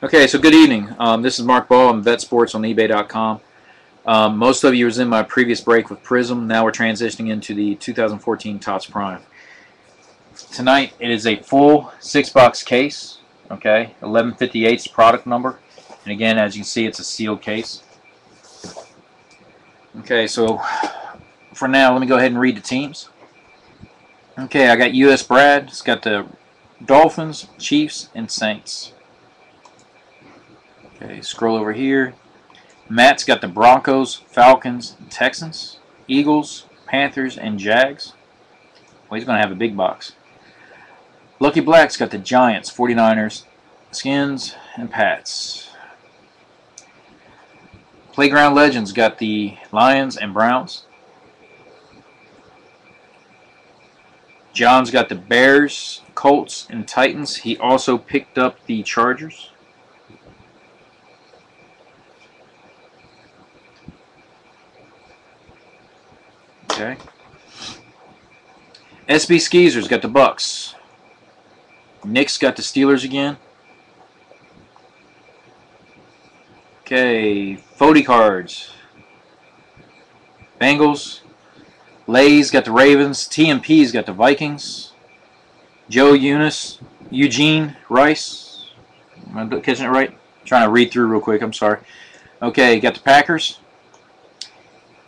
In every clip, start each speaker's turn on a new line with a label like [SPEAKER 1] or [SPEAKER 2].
[SPEAKER 1] Okay, so good evening. This is Mark Ball. I'm BetSports on eBay.com. Most of you was in my previous break with Prism. Now we're transitioning into the 2014 Topps Prime. Tonight it is a full 6-box case. Okay, 1158 is the product number. And again, as you can see, it's a sealed case. Okay, so for now, let me go ahead and read the teams. Okay, I got U.S. Brad. It's got the Dolphins, Chiefs, and Saints. Okay, scroll over here. Matt's got the Broncos, Falcons, Texans, Eagles, Panthers, and Jags. Well, he's going to have a big box. Lucky Black's got the Giants, 49ers, Skins, and Pats. Playground Legends got the Lions and Browns. John's got the Bears, Colts, and Titans. He also picked up the Chargers. Okay. SB Skeezer's got the Bucks. Nick's got the Steelers again. Okay, Fody cards. Bengals. Lay's got the Ravens. TMP's got the Vikings. Joe Eugene Rice. Am I catching it right? I'm trying to read through real quick. I'm sorry. Okay, got the Packers.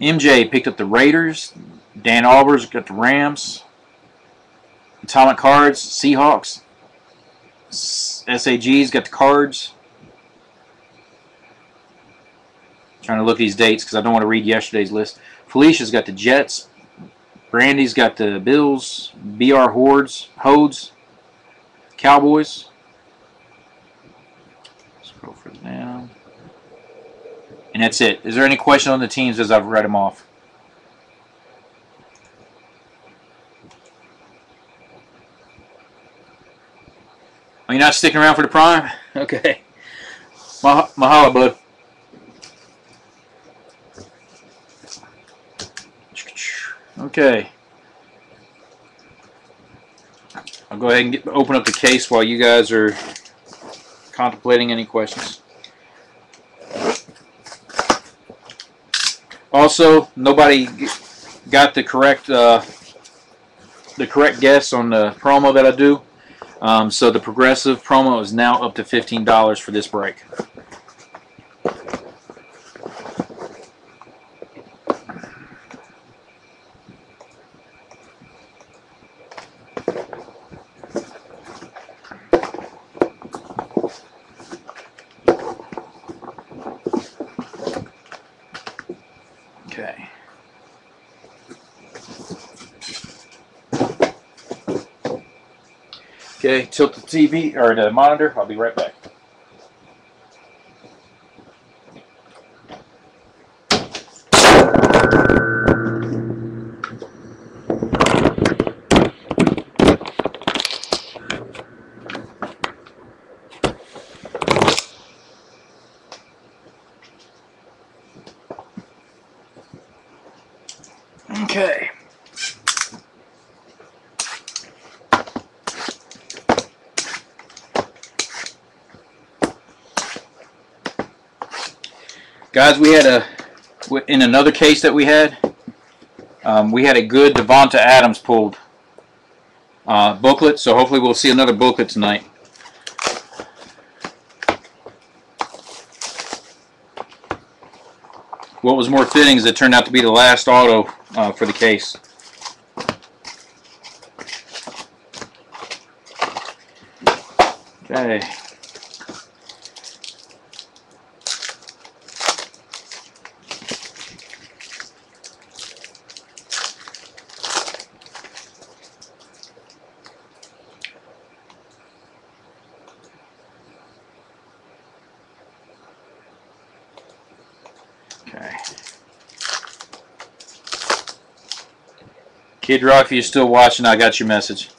[SPEAKER 1] MJ picked up the Raiders. Dan Alber's got the Rams. Atomic Cards, Seahawks. SAG's got the Cards. Trying to look at these dates because I don't want to read yesterday's list. Felicia's got the Jets. Brandy's got the Bills. BR Hodes. Cowboys. Scroll further down. And that's it. Is there any question on the teams as I've read them off? Oh, you're not sticking around for the Prime? Okay. Mahalo, bud. Okay. I'll go ahead and open up the case while you guys are contemplating any questions. Also, nobody got the correct guess on the promo that I do. So the Progressive promo is now up to $15 for this break. Okay. Okay, tilt the TV or the monitor. I'll be right back. Okay. Guys, we had in another case that we had a good Devonta Adams pulled booklet, so hopefully we'll see another booklet tonight. What was more fitting is it turned out to be the last auto for the case. Okay. Okay. Kid Rock, if you're still watching, I got your message.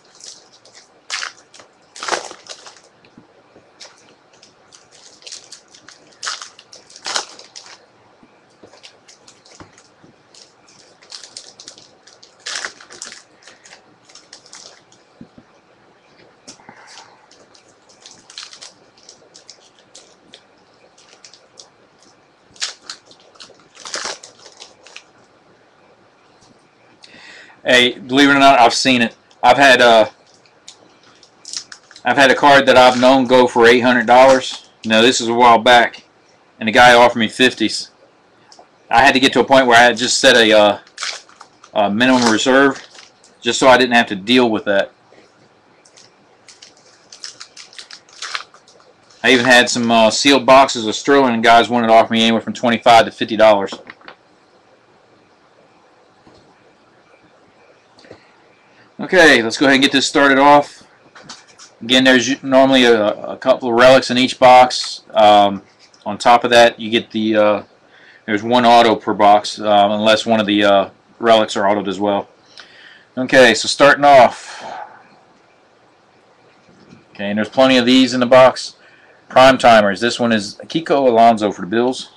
[SPEAKER 1] Hey, believe it or not, I've seen it. I've had a card that I've known go for $800. Now this is a while back, and the guy offered me 50s. I had to get to a point where I had just set a minimum reserve, just so I didn't have to deal with that. I even had some sealed boxes of Sterling, and guys wanted to offer me anywhere from $25 to $50. Okay, let's go ahead and get this started off. Again, there's normally a couple of relics in each box. On top of that, you get the there's one auto per box, unless one of the relics are autoed as well. Okay, so starting off. Okay, and there's plenty of these in the box. Prime timers. This one is Kiko Alonso for the Bills.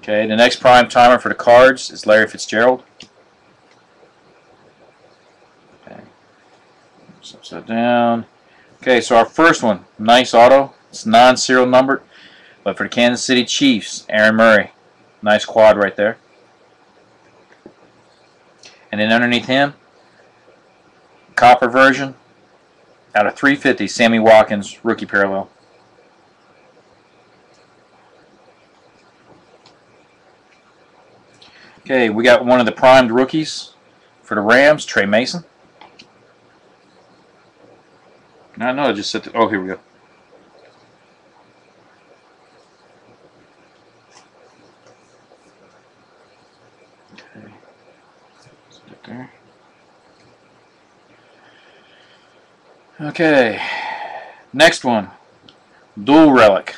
[SPEAKER 1] Okay, the next prime timer for the Cards is Larry Fitzgerald. Okay, so upside down. Okay, so our first one, nice auto. It's non-serial numbered, but for the Kansas City Chiefs, Aaron Murray. Nice quad right there. And then underneath him, copper version, out of 350, Sammy Watkins, rookie parallel. Okay, we got one of the primed rookies for the Rams, Trey Mason. I know I just set the, oh, here we go. Okay, set it there. Okay, next one, dual relic,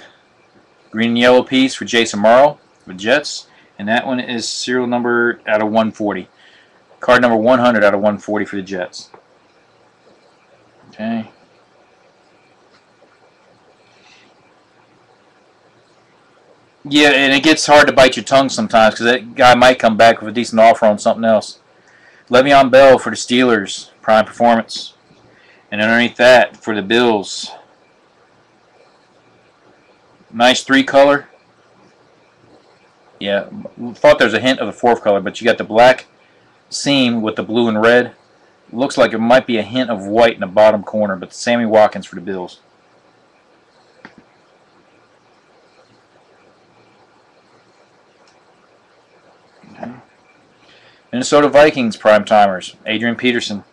[SPEAKER 1] green and yellow piece for Jason Morrow with Jets, and that one is serial number out of 140. Card number 100 out of 140 for the Jets. Okay. Yeah, and it gets hard to bite your tongue sometimes because that guy might come back with a decent offer on something else. Le'Veon Bell for the Steelers, prime performance. And underneath that, for the Bills, nice 3-color. Yeah, thought there was a hint of a 4th color, but you got the black seam with the blue and red. Looks like it might be a hint of white in the bottom corner, but Sammy Watkins for the Bills. Okay. Minnesota Vikings prime timers, Adrian Peterson.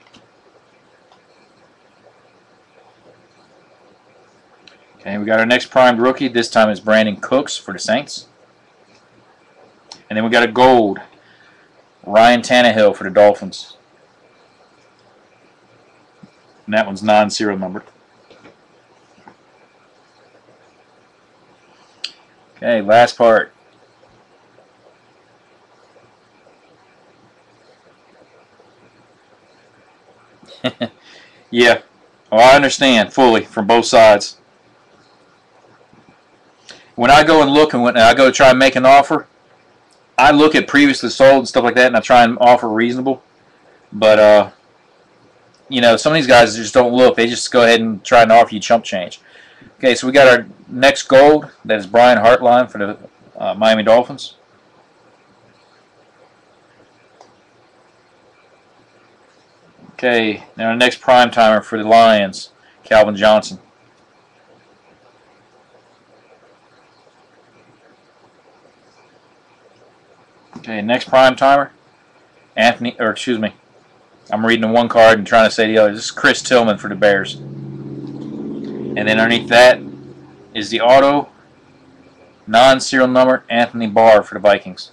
[SPEAKER 1] Okay, we got our next primed rookie. This time is Brandon Cooks for the Saints. And then we got a gold, Ryan Tannehill for the Dolphins. And that one's non-serial numbered. Okay, last part. Yeah, well, I understand fully from both sides. When I go and look and when I go to try and make an offer, I look at previously sold and stuff like that, and I try and offer reasonable. But you know, some of these guys just don't look; they just go ahead and try and offer you chump change. Okay, so we got our next gold. That is Brian Hartline for the Miami Dolphins. Okay, now our next prime timer for the Lions, Calvin Johnson. Okay, next prime timer, Anthony, or excuse me, I'm reading the one card and trying to say the other. This is Chris Tillman for the Bears. And then underneath that is the auto, non-serial number, Anthony Barr for the Vikings.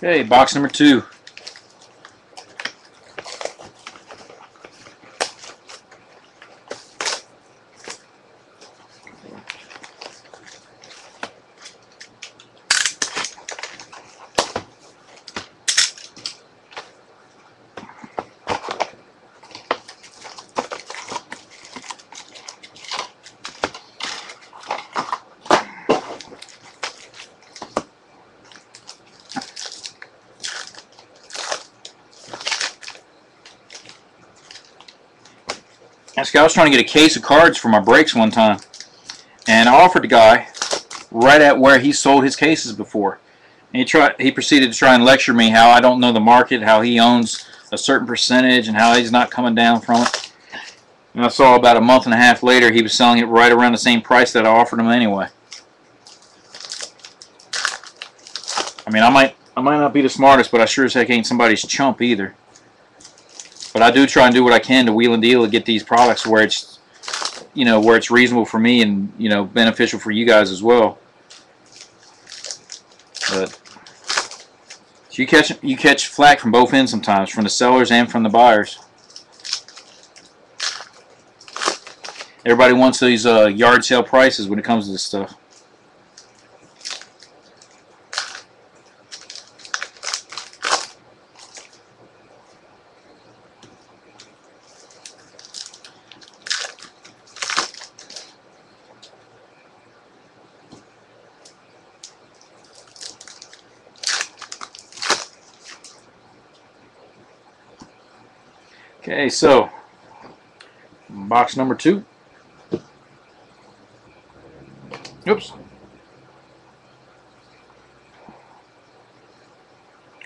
[SPEAKER 1] Okay, box number 2. I was trying to get a case of cards for my breaks one time, and I offered the guy right at where he sold his cases before. And he proceeded to try and lecture me how I don't know the market, how he owns a certain percentage, and how he's not coming down from it. And I saw about a month and a half later he was selling it right around the same price that I offered him anyway. I mean, I might not be the smartest, but I sure as heck ain't somebody's chump either. But I do try and do what I can to wheel and deal to get these products where it's, where it's reasonable for me and, beneficial for you guys as well. But so you catch flack from both ends sometimes, from the sellers and from the buyers. Everybody wants these yard sale prices when it comes to this stuff. Okay, so box number 2. Oops.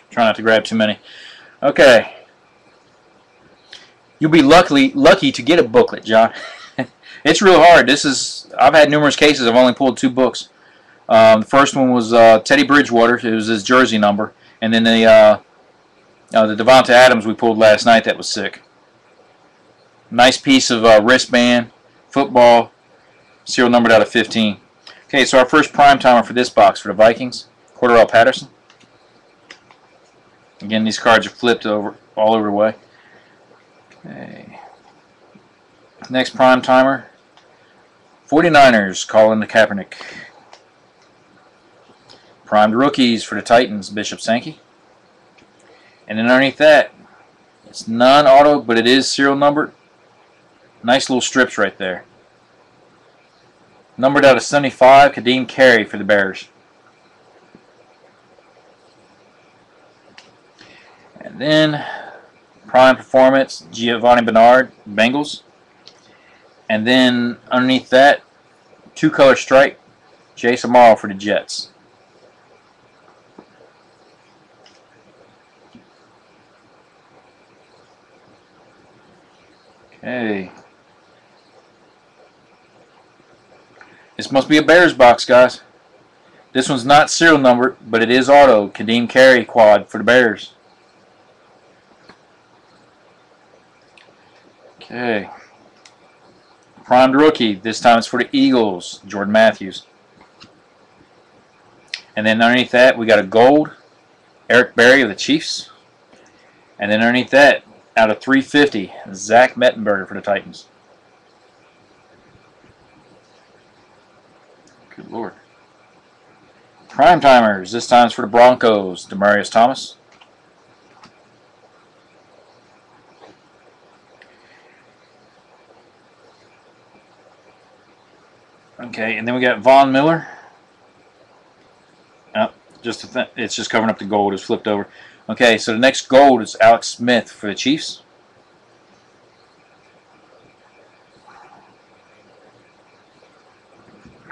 [SPEAKER 1] Try not to grab too many. Okay. You'll be lucky to get a booklet, John. It's real hard. I've had numerous cases. I've only pulled 2 books. The first one was Teddy Bridgewater. It was his jersey number, and then the Devonta Adams we pulled last night. That was sick. Nice piece of wristband, football, serial numbered out of 15. Okay, so our first prime timer for this box for the Vikings, Cordarrelle Patterson. Again, these cards are flipped all over the way. Okay. Next prime timer, 49ers, Colin Kaepernick. Primed rookies for the Titans, Bishop Sankey. And then underneath that, it's non-auto, but it is serial numbered. Nice little strips right there. Numbered out of 75, Kadeem Carey for the Bears. And then prime performance, Giovanni Bernard, Bengals. And then underneath that, 2-color stripe, Jason Morrow for the Jets. Okay. This must be a Bears box, guys. This one's not serial numbered, but it is auto. Kadeem Carey quad for the Bears. Okay. Primed rookie. This time it's for the Eagles. Jordan Matthews. And then underneath that, we got a gold. Eric Berry of the Chiefs. And then underneath that, out of 350, Zach Mettenberger for the Titans. Good Lord. Prime timers. This time it's for the Broncos. Demaryius Thomas. Okay, and then we got Von Miller. Oh, it's just covering up the gold. It's flipped over. Okay, so the next gold is Alex Smith for the Chiefs.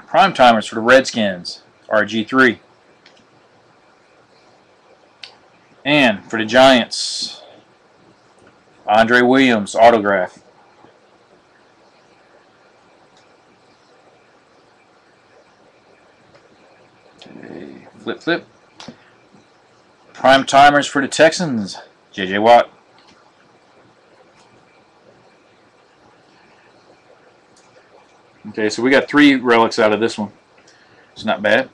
[SPEAKER 1] Prime timers for the Redskins, RG3. And for the Giants, Andre Williams, autograph. Okay, flip, flip. Prime timers for the Texans, J.J. Watt. Okay, so we got 3 relics out of this one. It's not bad.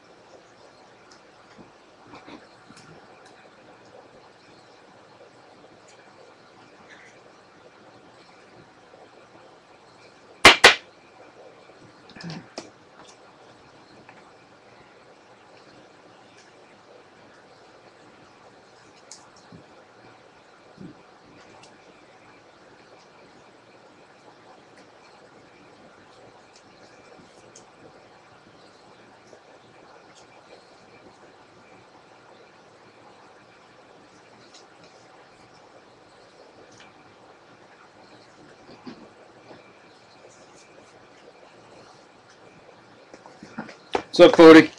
[SPEAKER 1] What's up, Cody?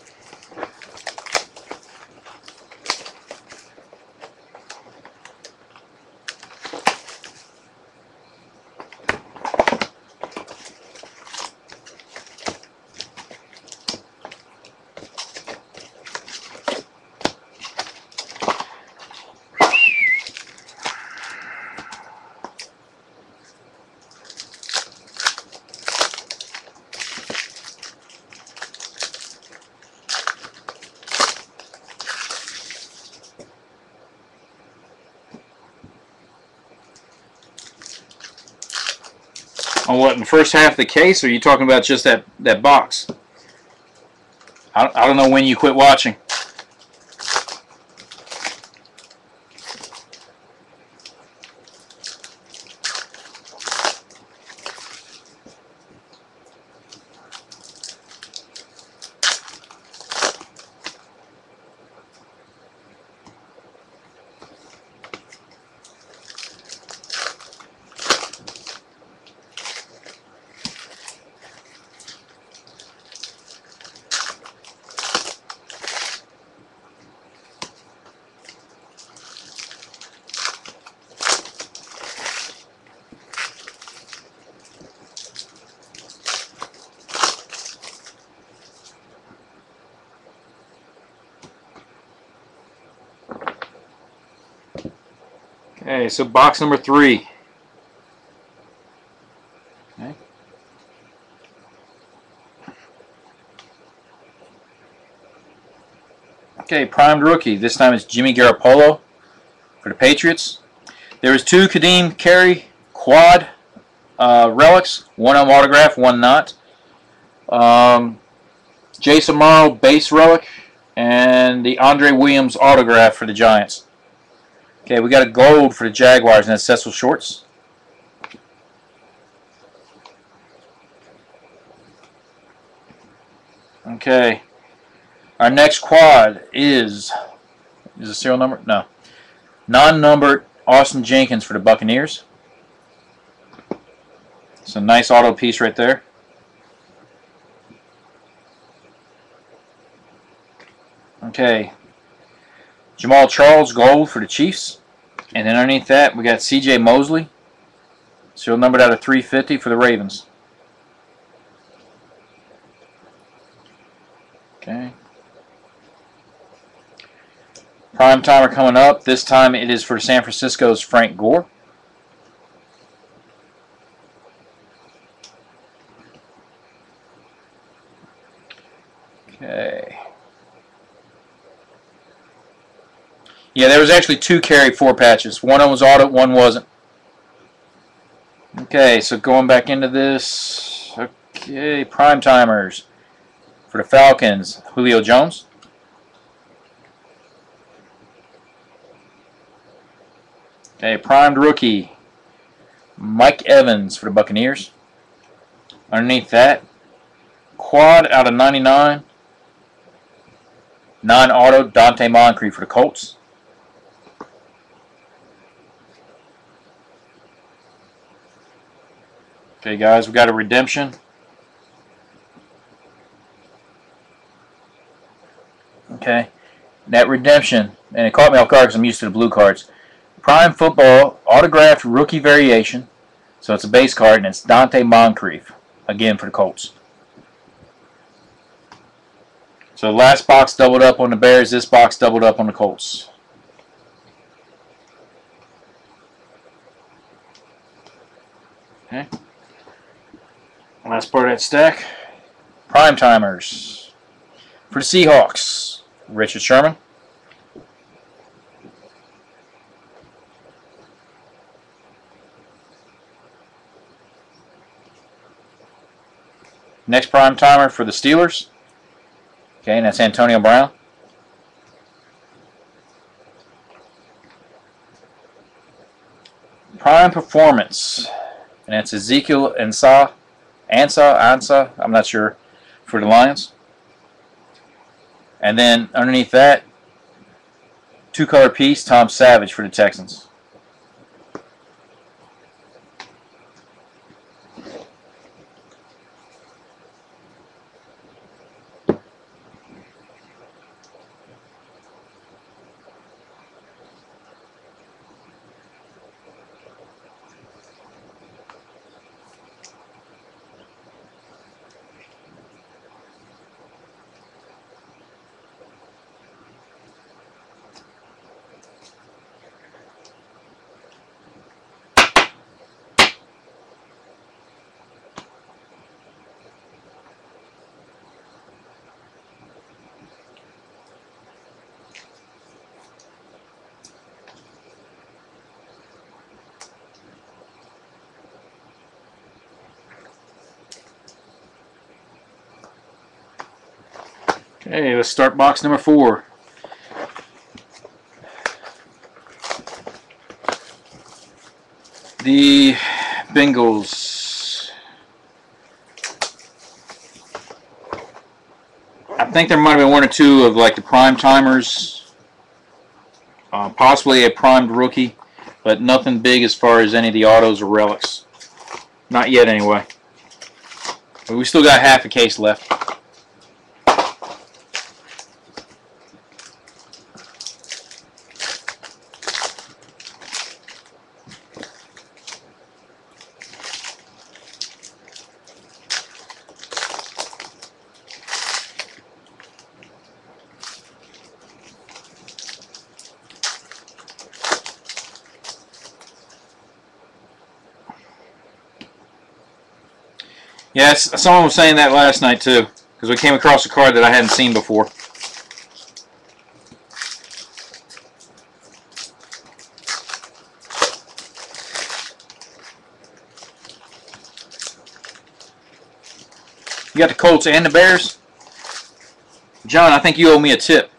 [SPEAKER 1] On what, in the first half of the case, or are you talking about just that box? I don't know when you quit watching. Okay, so box number 3. Okay. Okay, primed rookie. This time it's Jimmy Garoppolo for the Patriots. There is 2 Kadeem Carey quad relics. One of them autographed, one not. Jason Morrow base relic, and the Andre Williams autograph for the Giants. Okay, we got a gold for the Jaguars, and that's Cecil Shorts. Okay, our next quad is a serial number? No. Non-numbered Austin Jenkins for the Buccaneers. It's a nice auto piece right there. Okay, Jamal Charles gold for the Chiefs. And then underneath that, we got C.J. Mosley, serial numbered out of 350 for the Ravens. Okay. Prime timer coming up. This time it is for San Francisco's Frank Gore. Okay. Yeah, there was actually 2 Carey 4 patches. One of them was auto, one wasn't. Okay, so going back into this. Okay, prime timers for the Falcons, Julio Jones. Okay, primed rookie, Mike Evans for the Buccaneers. Underneath that, quad out of 99, non-auto, Dante Moncrief for the Colts. Okay, guys, we got a redemption. Okay, that redemption, and it caught me off guard because I'm used to the blue cards. Prime Football autographed rookie variation, so it's a base card, and it's Dante Moncrief again for the Colts. So last box doubled up on the Bears. This box doubled up on the Colts. Okay. Last part of that stack. Prime timers for the Seahawks, Richard Sherman. Next prime timer for the Steelers. Okay, and that's Antonio Brown. Prime performance, and that's Ezekiel Ansah, I'm not sure, for the Lions. And then underneath that, 2-color piece, Tom Savage for the Texans. Okay, let's start box number 4. The Bengals. I think there might have been 1 or 2 of like the prime timers, possibly a primed rookie, but nothing big as far as any of the autos or relics. Not yet, anyway. But we still got half a case left. Yes, someone was saying that last night too, because we came across a card that I hadn't seen before. You got the Colts and the Bears? John, I think you owe me a tip.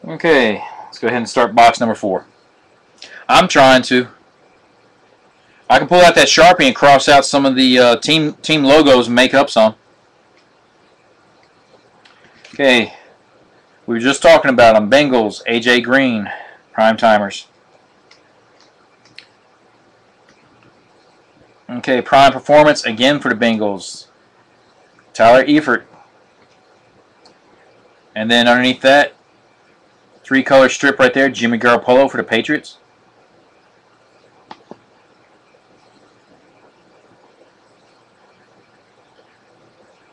[SPEAKER 1] Okay, let's go ahead and start box number 4. I'm trying to. I can pull out that Sharpie and cross out some of the team logos and make up some. Okay, we were just talking about them. Bengals, AJ Green, prime timers. Okay, prime performance again for the Bengals. Tyler Eifert. And then underneath that, 3-color strip right there, Jimmy Garoppolo for the Patriots.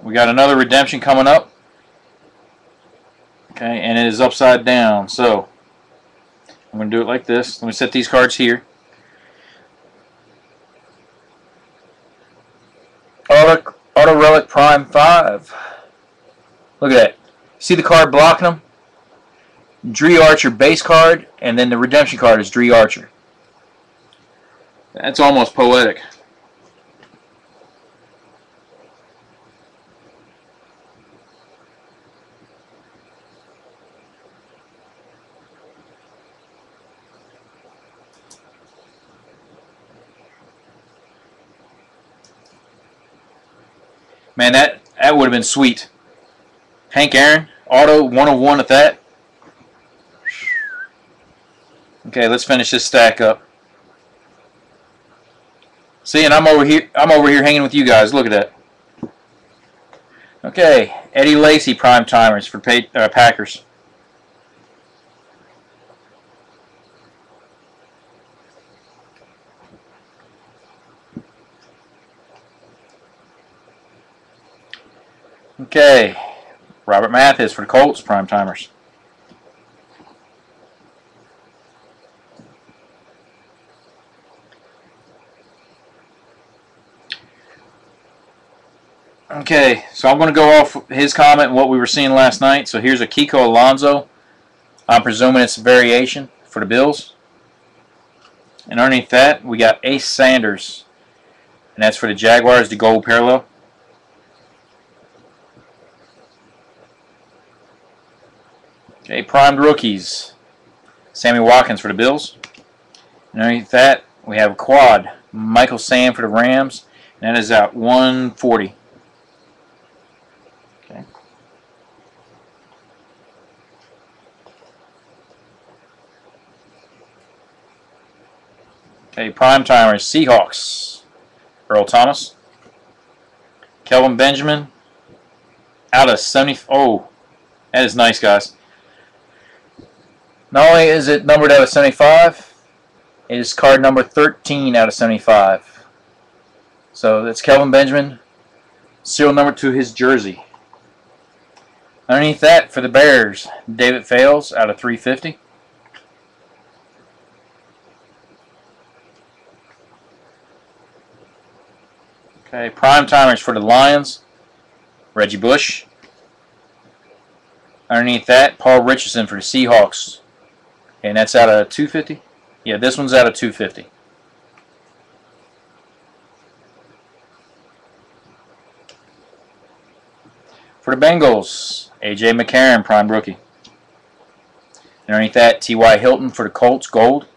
[SPEAKER 1] We got another redemption coming up. Okay, and it is upside down. So, I'm going to do it like this. Let me set these cards here. Auto Relic Prime 5. Look at that. See the card blocking them? Dree Archer base card, and then the redemption card is Dree Archer. That's almost poetic. Man, that would have been sweet. Hank Aaron, auto 101 at that. Okay, let's finish this stack up. See, and I'm over here hanging with you guys. Look at that. Okay, Eddie Lacy prime timers for Packers. Okay, Robert Mathis for the Colts prime timers. Okay, so I'm going to go off his comment and what we were seeing last night. So here's a Kiko Alonso. I'm presuming it's a variation for the Bills. And underneath that, we got Ace Sanders. And that's for the Jaguars, the gold parallel. Okay, primed rookies. Sammy Watkins for the Bills. And underneath that, we have a quad. Michael Sam for the Rams. And that is at 140. Okay. Okay, prime timers, Seahawks. Earl Thomas. Kelvin Benjamin. Out of 70. Oh, that is nice, guys. Not only is it numbered out of 75, it is card number 13 out of 75. So that's Kelvin Benjamin Serial number to his jersey. Underneath that, for the Bears, David Fales out of 350. Okay, prime timers for the Lions, Reggie Bush. Underneath that, Paul Richardson for the Seahawks. And that's out of 250? Yeah, this one's out of 250. For the Bengals, A.J. McCarron, prime rookie. And underneath that, T.Y. Hilton for the Colts, gold.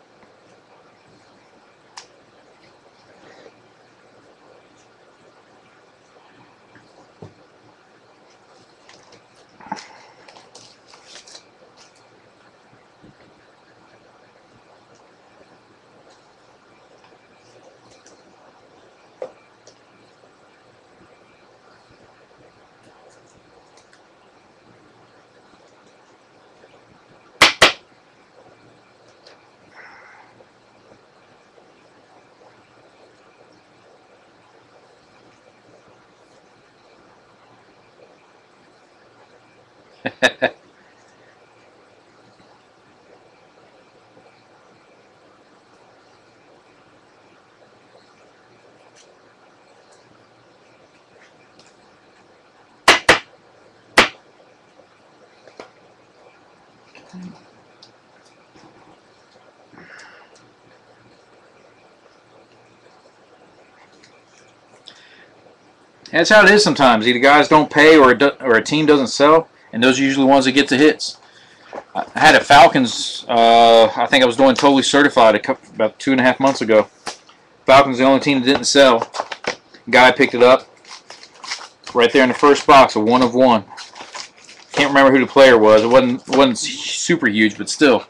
[SPEAKER 1] That's how it is sometimes. Either guys don't pay or a team doesn't sell, and those are usually the ones that get the hits. I had a Falcons, I think I was doing Totally Certified about 2.5 months ago. Falcons the only team that didn't sell. Guy picked it up right there in the first box, a 1 of 1. Can't remember who the player was. It wasn't super huge, but still.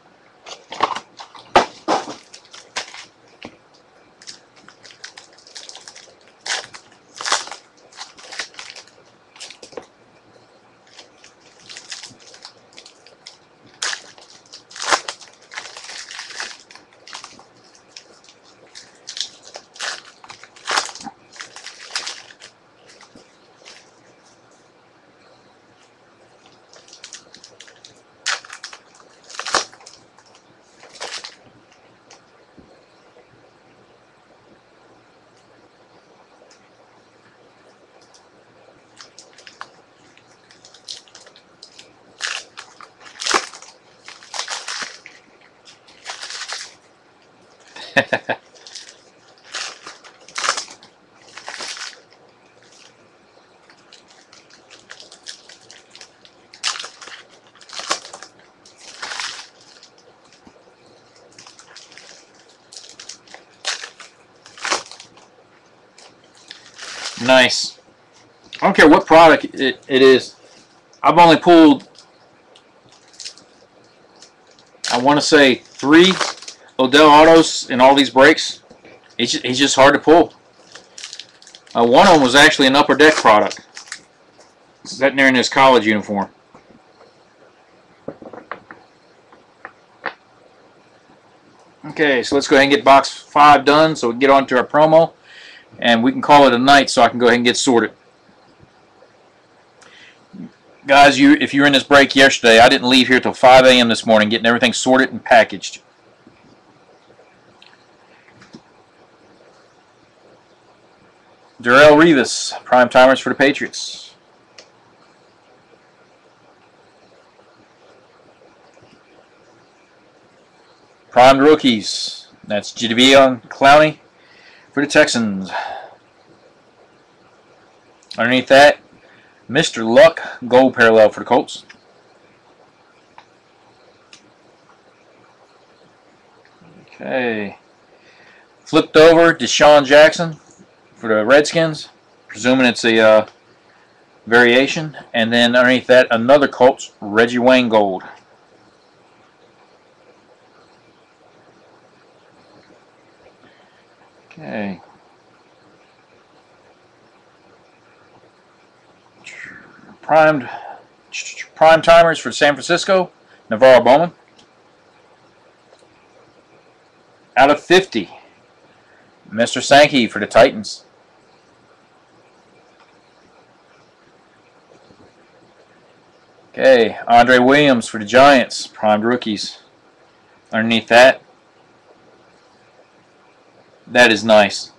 [SPEAKER 1] Nice. I don't care what product it is. I've only pulled, I want to say, 3 Odell Autos in all these breaks. He's just hard to pull. One of them was actually an Upper Deck product. Sitting there in his college uniform. Okay, so let's go ahead and get box 5 done so we can get on to our promo. And we can call it a night so I can go ahead and get sorted. Guys, if you were in this break yesterday, I didn't leave here till 5 a.m. this morning getting everything sorted and packaged. Darrelle Revis, prime timers for the Patriots. Prime rookies, that's Jadeveon Clowney for the Texans. Underneath that, Mr. Luck, gold parallel for the Colts. Okay. Flipped over, Deshaun Jackson for the Redskins. Presuming it's a variation. And then underneath that, another Colts, Reggie Wayne gold. Okay. Prime timers for San Francisco, Navarro Bowman. Out of 50, Mr. Sankey for the Titans. Okay, Andre Williams for the Giants, primed rookies. Underneath that, that is nice.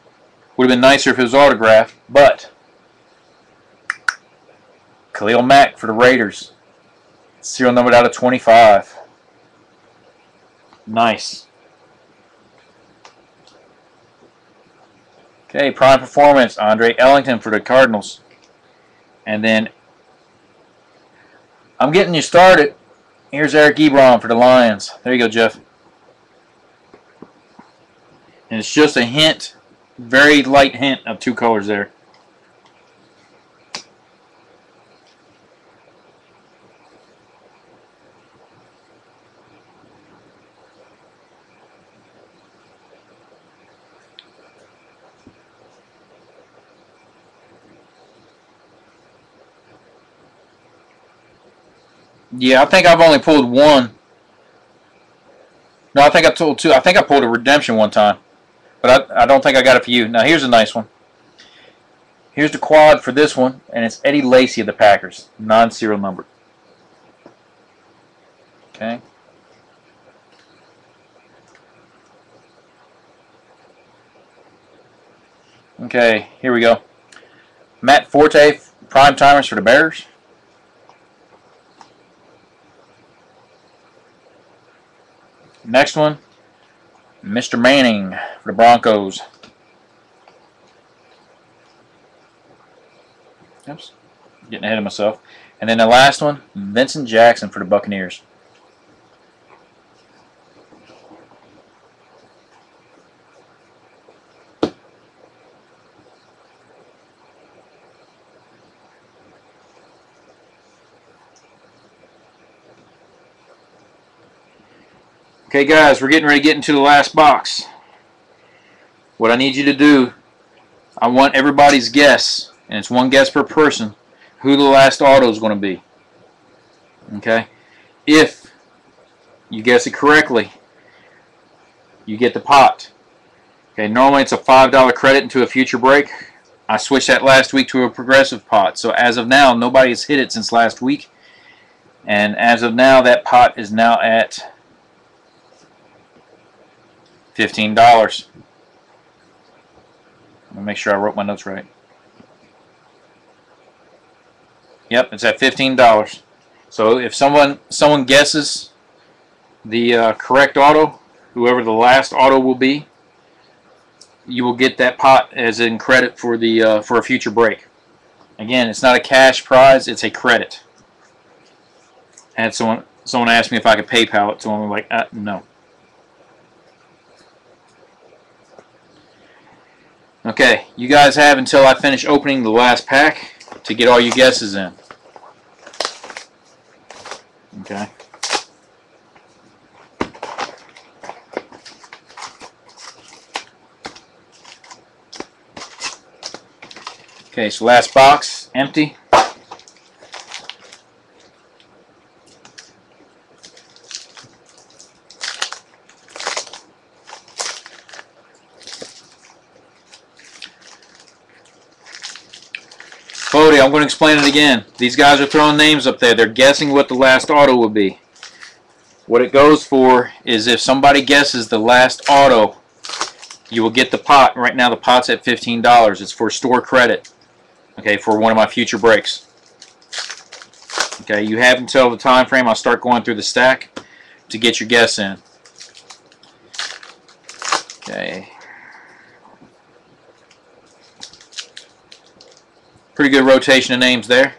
[SPEAKER 1] Would have been nicer if it was autographed, but Khalil Mack for the Raiders. Serial numbered out of 25. Nice. Okay, prime performance, Andre Ellington for the Cardinals. And then, I'm getting you started. Here's Eric Ebron for the Lions. There you go, Jeff. And it's just a hint, very light hint of two colors there. Yeah, I think I've only pulled one. No, I think I pulled two. I think I pulled a redemption one time. But I don't think I got it for you. Now, here's a nice one. Here's the quad for this one, and it's Eddie Lacy of the Packers, non-serial numbered. Okay. Okay, here we go. Matt Forte, prime timers for the Bears. Next one, Mr. Manning for the Broncos. Oops, getting ahead of myself. And then the last one, Vincent Jackson for the Buccaneers. Okay, guys, we're getting ready to get into the last box. What I need you to do, I want everybody's guess, and it's one guess per person, who the last auto is going to be. Okay? If you guess it correctly, you get the pot. Okay, normally it's a $5 credit into a future break. I switched that last week to a progressive pot. So as of now, nobody has hit it since last week. And as of now, that pot is now at $15. Let me make sure I wrote my notes right. Yep, it's at $15. So if someone guesses the correct auto, whoever the last auto will be, you will get that pot as in credit for the for a future break. Again, it's not a cash prize; it's a credit. I had someone asked me if I could PayPal it to them. I'm like, no. Okay, you guys have until I finish opening the last pack to get all your guesses in. Okay. Okay, so last box, empty. Cody, I'm going to explain it again. These guys are throwing names up there. They're guessing what the last auto will be. What it goes for is if somebody guesses the last auto, you will get the pot. Right now the pot's at $15. It's for store credit. Okay, for one of my future breaks. Okay, you have until the time frame. I'll start going through the stack to get your guess in. Okay. Pretty good rotation of names there.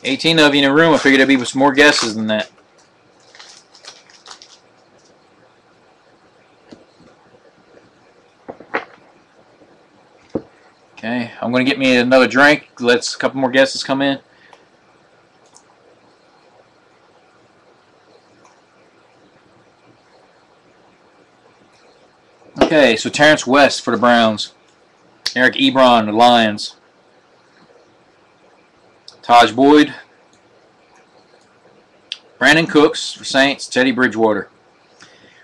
[SPEAKER 1] $18 of you in a room. I figured there'd be some more guesses than that. Okay, I'm going to get me another drink. Let's a couple more guesses come in. Okay, so Terrence West for the Browns. Eric Ebron, the Lions. Taj Boyd. Brandon Cooks for Saints. Teddy Bridgewater.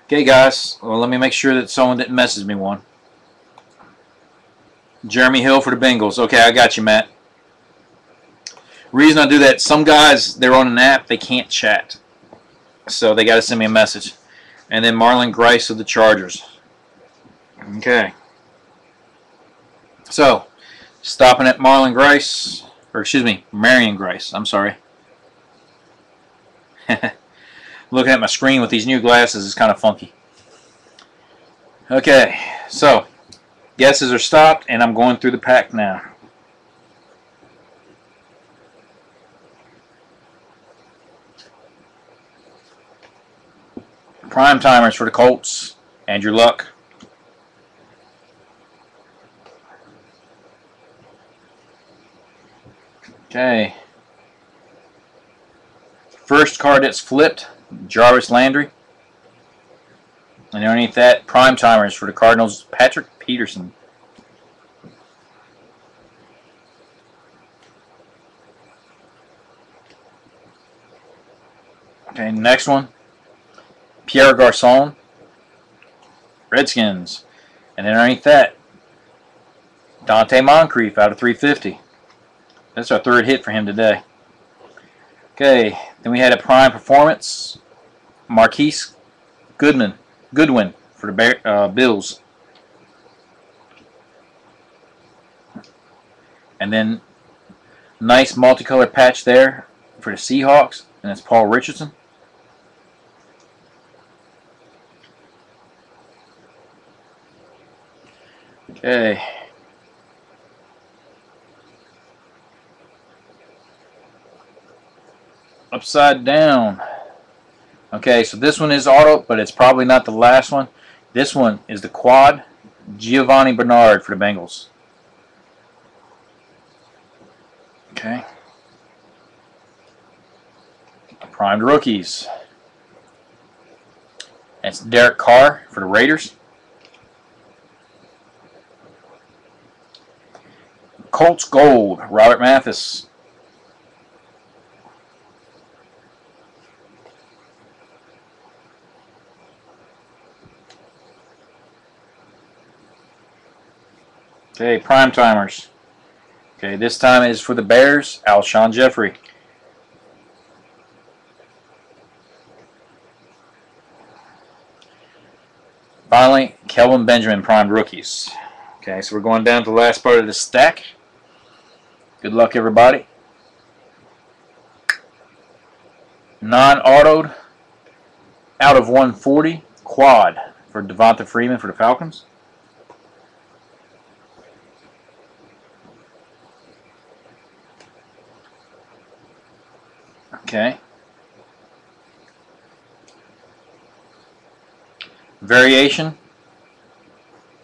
[SPEAKER 1] Okay, guys. Well, let me make sure that someone didn't message me one. Jeremy Hill for the Bengals. Okay, I got you, Matt. Reason I do that, some guys, they're on an app, they can't chat. So they got to send me a message. And then Marlon Grice of the Chargers. Okay. So, stopping at Marlon Grice, or excuse me, Marion Grice, I'm sorry. Looking at my screen with these new glasses is kind of funky. Okay, so, guesses are stopped, and I'm going through the pack now. Prime timers for the Colts. Andrew Luck. Okay. First card that's flipped, Jarvis Landry. And underneath that, prime timers for the Cardinals, Patrick Peterson. Okay, next one. Pierre Garçon, Redskins. And then underneath that, Dante Moncrief out of 350. That's our third hit for him today. Okay, then we had a prime performance, Marquise Goodwin for the Bills. And then nice multicolored patch there for the Seahawks, and it's Paul Richardson. Okay. Upside down. Okay, so this one is auto, but it's probably not the last one. This one is the quad, Giovanni Bernard for the Bengals. Okay. Primed rookies. That's Derek Carr for the Raiders. Colts Gold, Robert Mathis. Okay, prime timers. Okay, this time is for the Bears, Alshon Jeffrey. Finally, Kelvin Benjamin primed rookies. Okay, so we're going down to the last part of the stack. Good luck, everybody. Non-autoed, out of 140, quad for Devonta Freeman for the Falcons. Okay. Variation,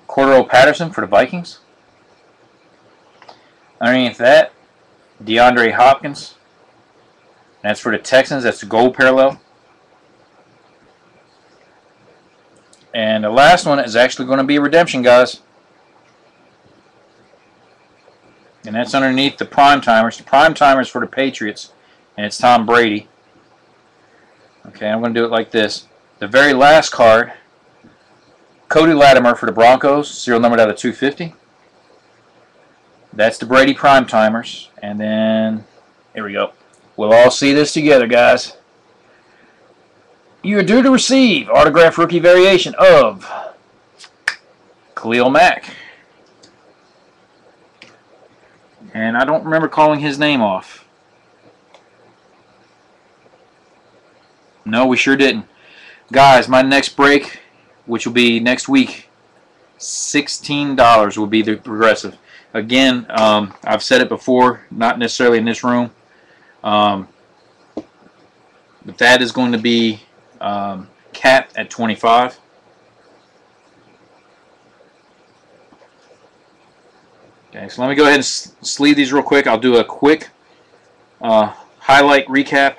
[SPEAKER 1] Cordero Patterson for the Vikings. Underneath that, DeAndre Hopkins. That's for the Texans. That's the gold parallel. And the last one is actually going to be a redemption, guys. And that's underneath the prime timers. The prime timers for the Patriots. And it's Tom Brady. Okay, I'm going to do it like this. The very last card, Cody Latimer for the Broncos, serial numbered out of 250. That's the Brady prime timers. And then, here we go. We'll all see this together, guys. You are due to receive autograph rookie variation of Khalil Mack. And I don't remember calling his name off. No, we sure didn't. Guys, my next break, which will be next week, $16 will be the progressive. Again, I've said it before, not necessarily in this room. But that is going to be capped at 25. Okay, so let me go ahead and sleeve these real quick. I'll do a quick highlight recap,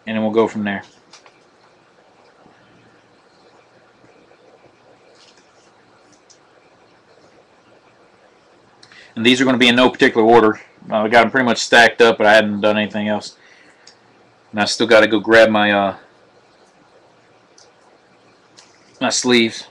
[SPEAKER 1] and then we'll go from there. And these are going to be in no particular order. I got them pretty much stacked up, but I hadn't done anything else. And I still got to go grab my my sleeves.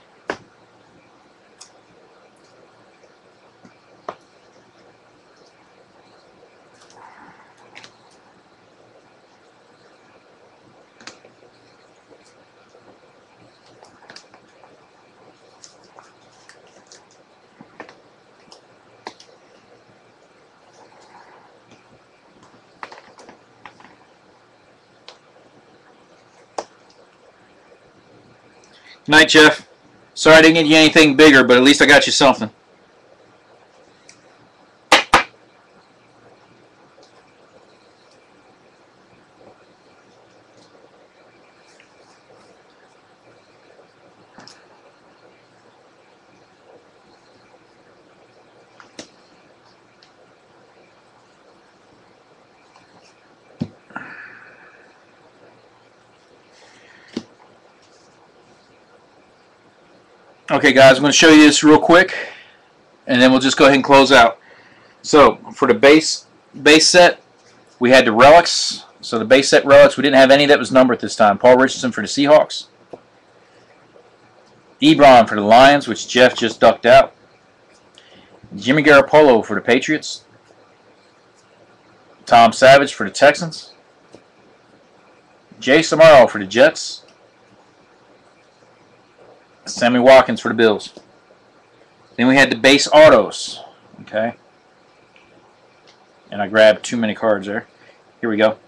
[SPEAKER 1] Good night, Jeff. Sorry I didn't get you anything bigger, but at least I got you something. Okay, guys, I'm going to show you this real quick, and then we'll just go ahead and close out. So, for the base set, we had the relics. So the base set relics, we didn't have any that was numbered this time. Paul Richardson for the Seahawks. Ebron for the Lions, which Jeff just ducked out. Jimmy Garoppolo for the Patriots. Tom Savage for the Texans. Jay Samaro for the Jets. Sammy Watkins for the Bills. Then we had the base autos. Okay. And I grabbed too many cards there. Here we go.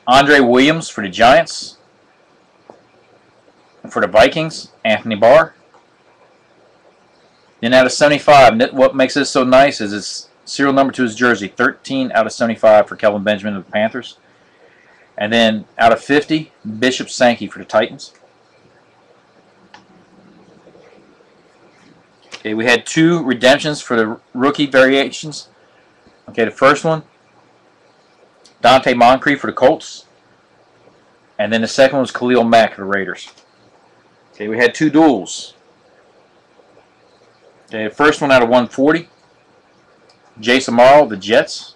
[SPEAKER 1] Andre Williams for the Giants. For the Vikings, Anthony Barr. Then out of 75, what makes this so nice is its serial number to his jersey. 13 out of 75 for Kelvin Benjamin of the Panthers. And then out of 50, Bishop Sankey for the Titans. Okay, we had two redemptions for the rookie variations. Okay, the first one, Dante Moncrief for the Colts. And then the second one was Khalil Mack for the Raiders. Okay, we had two duels. Okay, the first one out of 140, Jason Morrow, the Jets.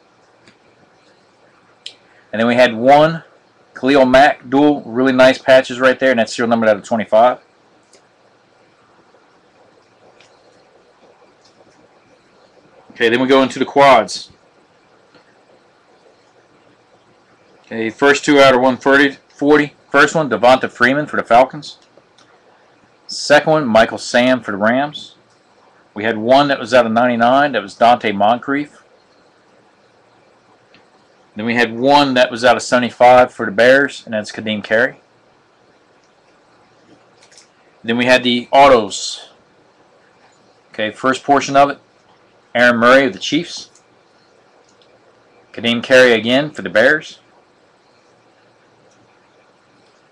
[SPEAKER 1] And then we had one Khalil Mack duel, really nice patches right there, and that's serial numbered out of 25. Okay, then we go into the quads. Okay, first two out of 140. First one, Devonta Freeman for the Falcons. Second one, Michael Sam for the Rams. We had one that was out of 99. That was Dante Moncrief. Then we had one that was out of 75 for the Bears, and that's Kadeem Carey. Then we had the autos. Okay, first portion of it, Aaron Murray of the Chiefs. Kadeem Carey again for the Bears.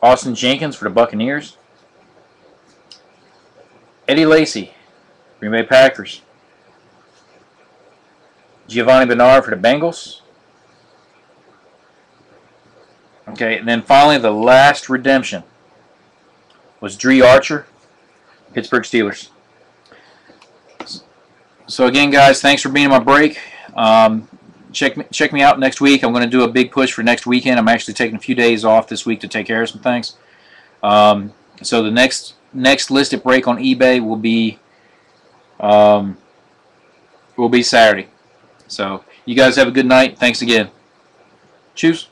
[SPEAKER 1] Austin Jenkins for the Buccaneers. Eddie Lacy, Green Bay Packers. Giovanni Bernard for the Bengals. Okay, and then finally the last redemption was Dree Archer, Pittsburgh Steelers. So again, guys, thanks for being on my break. Check me out next week. I'm going to do a big push for next weekend. I'm actually taking a few days off this week to take care of some things. So the next listed break on eBay will be Saturday. So you guys have a good night. Thanks again. Cheers.